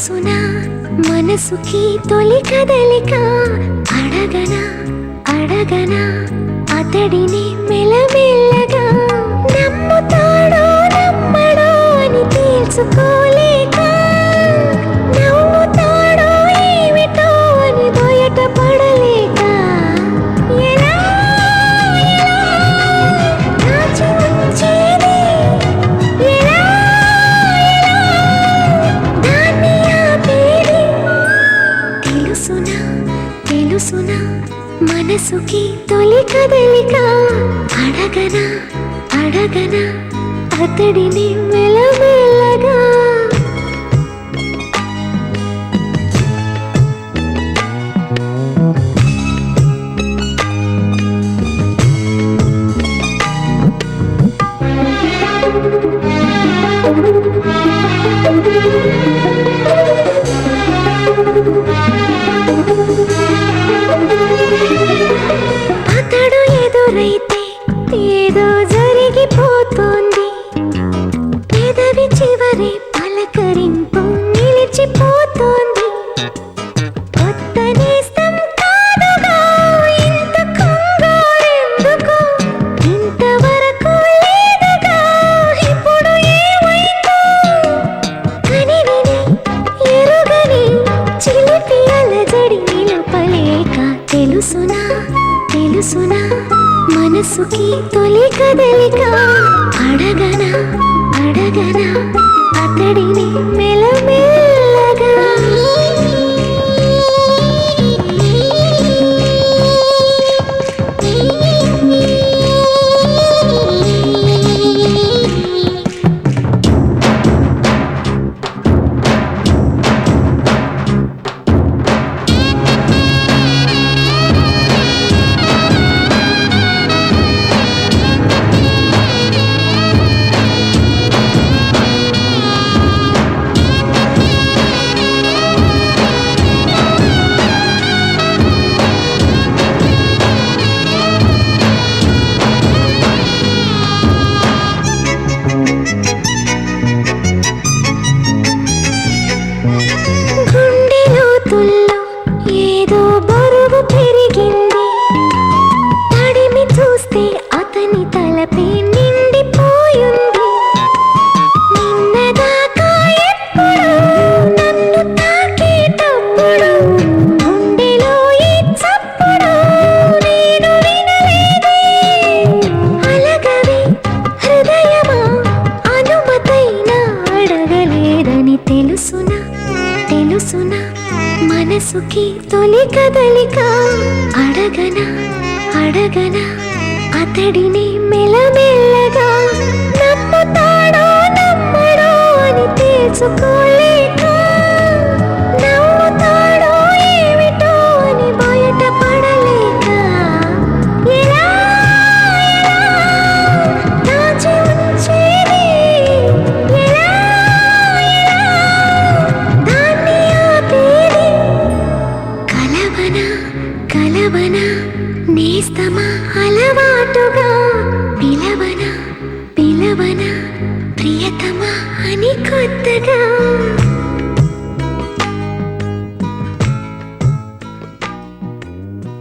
తెలుసునా మనసుకి తొలి కదలిక అడగనా అడగనా అతడిని మెల్లమెల్లగా నమ్ముతాడో నమ్మడో అని తెలుసుకోలేక నవ్వుతాడో ఏమిటో అని బయట పడలేక ఎలా ఎలా దాచి ఉంచేది ఎలా ఎలా దాన్ని ఆపేది తెలుసునా తెలుసునా మనసుకి తొలి కదలిక అడగనా అడగనా అతడిని మెల్లమెల్లగా అతడు ఎదురైతే ఏదో జరిగిపోతుంది పెదవి చివరి పలకరింపు నిలిచిపోతుంది కొత్త నేస్తం కాదుగా ఇంత కంగారెందుకు ఇంతవరకు లేదుగా ఇప్పుడు ఏమైందో కని విని ఎరుగని చిలిపి అలజడి నిలపలేక తెలుసునా తెలుసునా మనసుకి తొలి కదలిక అడగనా అడగనా అతడిని మెల్లమెల్లగా ఏదో బరువు పెరిగింది తడిమి చూస్తే అతని తలపై నిండిపోయింది నిన్నదాకా ఎప్పుడు నన్ను తాకేటప్పుడు గుండెలో ఈ చప్పుడు నేను వినలేదే అలగవే హృదయమా అనుమతైనా అడగలేదని తెలుసునా తెలుసునా మనసుకి తొలి కదలిక అడగనా అడగనా అతడిని మెల్లమెల్లగా నమ్ముతాడో నమ్మడో అని తెలుసుకోలేక నవ్వుతాడో ఏమిటో అని బయట పడలేక ఎలా ఎలా దాచి ఉంచేది ఎలా ఎలా దాన్ని ఆపేది కలవనా కలవనా నేస్తమా అలవాటుగా పిలవనా పిలవనా ప్రియతమా అని కొత్తగా